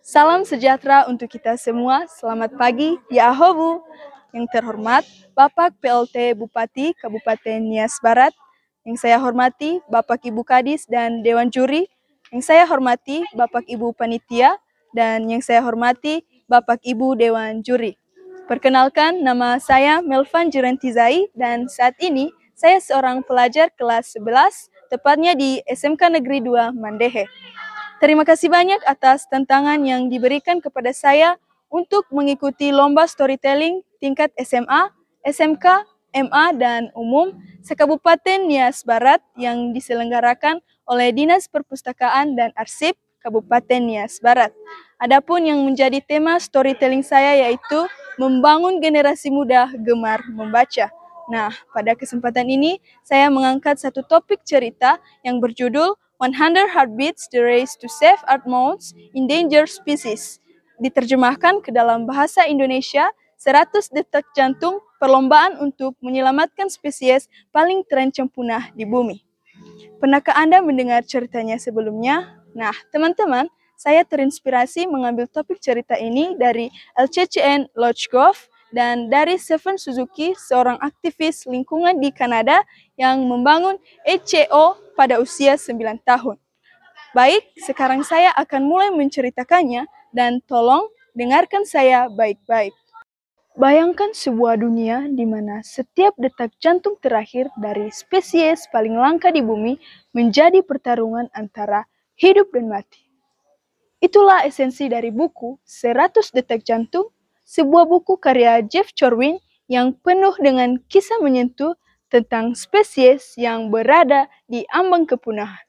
Salam sejahtera untuk kita semua. Selamat pagi, ya Ahobu. Yang terhormat, Bapak PLT Bupati Kabupaten Nias Barat. Yang saya hormati, Bapak Ibu Kadis dan Dewan Juri. Yang saya hormati, Bapak Ibu Panitia. Dan yang saya hormati, Bapak Ibu Dewan Juri. Perkenalkan, nama saya Melvan Jirantizai dan saat ini saya seorang pelajar kelas 11, tepatnya di SMK Negeri 2 Mandehe. Terima kasih banyak atas tantangan yang diberikan kepada saya untuk mengikuti lomba storytelling tingkat SMA, SMK, MA, dan umum se-Kabupaten Nias Barat yang diselenggarakan oleh Dinas Perpustakaan dan Arsip Kabupaten Nias Barat. Adapun yang menjadi tema storytelling saya yaitu membangun generasi muda gemar membaca. Nah, pada kesempatan ini saya mengangkat satu topik cerita yang berjudul 100 Heartbeats, The Race to Save Earth Mouse Endangered Species. Diterjemahkan ke dalam bahasa Indonesia, 100 detak jantung perlombaan untuk menyelamatkan spesies paling terancam punah di bumi. Pernahkah Anda mendengar ceritanya sebelumnya? Nah, teman-teman, saya terinspirasi mengambil topik cerita ini dari LCCN Lodge Golf dan dari Seven Suzuki, seorang aktivis lingkungan di Kanada yang membangun HCO pada usia 9 tahun. Baik, sekarang saya akan mulai menceritakannya dan tolong dengarkan saya baik-baik. Bayangkan sebuah dunia di mana setiap detak jantung terakhir dari spesies paling langka di bumi menjadi pertarungan antara hidup dan mati. Itulah esensi dari buku 100 Detak Jantung, sebuah buku karya Jeff Corwin yang penuh dengan kisah menyentuh tentang spesies yang berada di ambang kepunahan.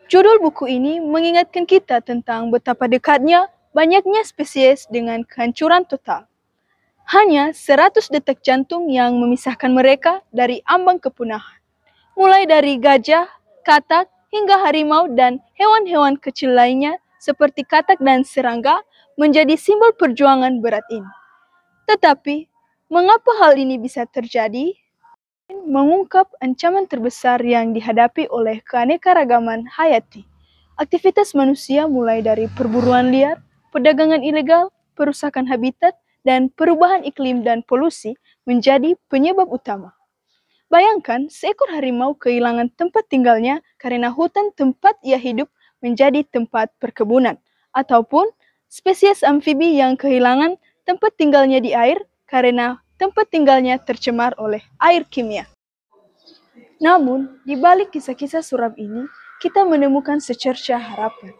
Judul buku ini mengingatkan kita tentang betapa dekatnya banyaknya spesies dengan kehancuran total. Hanya 100 detak jantung yang memisahkan mereka dari ambang kepunahan. Mulai dari gajah, katak, hingga harimau dan hewan-hewan kecil lainnya seperti katak dan serangga menjadi simbol perjuangan berat ini. Tetapi, mengapa hal ini bisa terjadi? Mengungkap ancaman terbesar yang dihadapi oleh keanekaragaman hayati. Aktivitas manusia mulai dari perburuan liar, perdagangan ilegal, perusakan habitat, dan perubahan iklim dan polusi menjadi penyebab utama. Bayangkan seekor harimau kehilangan tempat tinggalnya karena hutan tempat ia hidup menjadi tempat perkebunan, ataupun spesies amfibi yang kehilangan tempat tinggalnya di air karena tempat tinggalnya tercemar oleh air kimia. Namun, di balik kisah-kisah suram ini, kita menemukan secercah harapan.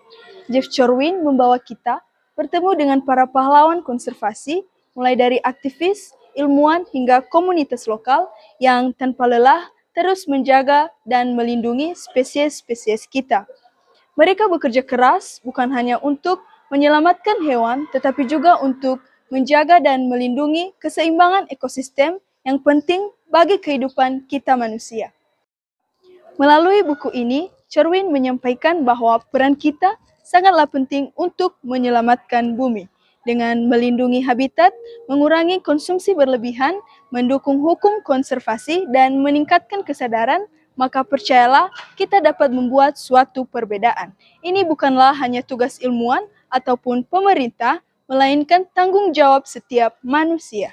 Jeff Corwin membawa kita bertemu dengan para pahlawan konservasi, mulai dari aktivis, ilmuwan, hingga komunitas lokal yang tanpa lelah terus menjaga dan melindungi spesies-spesies kita. Mereka bekerja keras bukan hanya untuk menyelamatkan hewan, tetapi juga untuk menjaga dan melindungi keseimbangan ekosistem yang penting bagi kehidupan kita manusia. Melalui buku ini, Corwin menyampaikan bahwa peran kita sangatlah penting untuk menyelamatkan bumi. Dengan melindungi habitat, mengurangi konsumsi berlebihan, mendukung hukum konservasi, dan meningkatkan kesadaran, maka percayalah kita dapat membuat suatu perbedaan. Ini bukanlah hanya tugas ilmuwan ataupun pemerintah, melainkan tanggung jawab setiap manusia.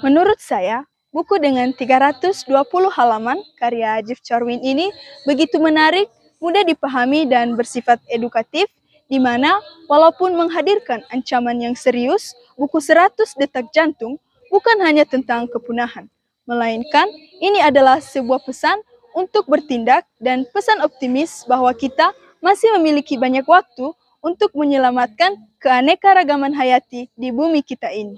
Menurut saya, buku dengan 320 halaman karya Jeff Corwin ini begitu menarik, mudah dipahami dan bersifat edukatif, di mana walaupun menghadirkan ancaman yang serius, buku 100 Detak Jantung bukan hanya tentang kepunahan, melainkan ini adalah sebuah pesan untuk bertindak dan pesan optimis bahwa kita masih memiliki banyak waktu untuk menyelamatkan keanekaragaman hayati di bumi kita ini.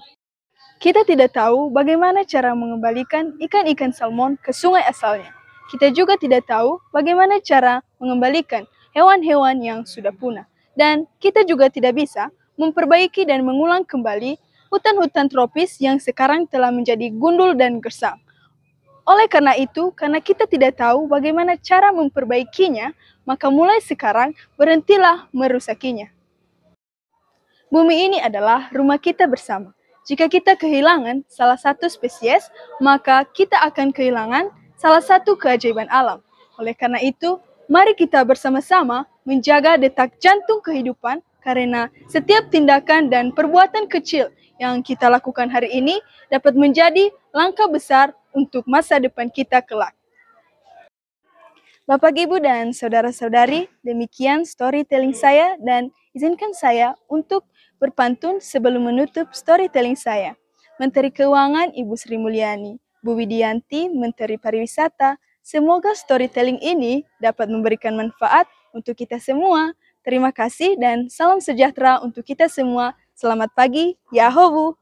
Kita tidak tahu bagaimana cara mengembalikan ikan-ikan salmon ke sungai asalnya. Kita juga tidak tahu bagaimana cara mengembalikan hewan-hewan yang sudah punah. Dan kita juga tidak bisa memperbaiki dan mengulang kembali hutan-hutan tropis yang sekarang telah menjadi gundul dan gersang. Oleh karena itu, karena kita tidak tahu bagaimana cara memperbaikinya, maka mulai sekarang berhentilah merusakinya. Bumi ini adalah rumah kita bersama. Jika kita kehilangan salah satu spesies, maka kita akan kehilangan salah satu keajaiban alam. Oleh karena itu, mari kita bersama-sama menjaga detak jantung kehidupan karena setiap tindakan dan perbuatan kecil yang kita lakukan hari ini dapat menjadi langkah besar untuk masa depan kita kelak. Bapak, Ibu, dan saudara-saudari, demikian storytelling saya dan izinkan saya untuk berpantun sebelum menutup storytelling saya. Menteri Keuangan Ibu Sri Mulyani, Bu Widianti, Menteri Pariwisata, semoga storytelling ini dapat memberikan manfaat untuk kita semua. Terima kasih dan salam sejahtera untuk kita semua. Selamat pagi, Yahobu.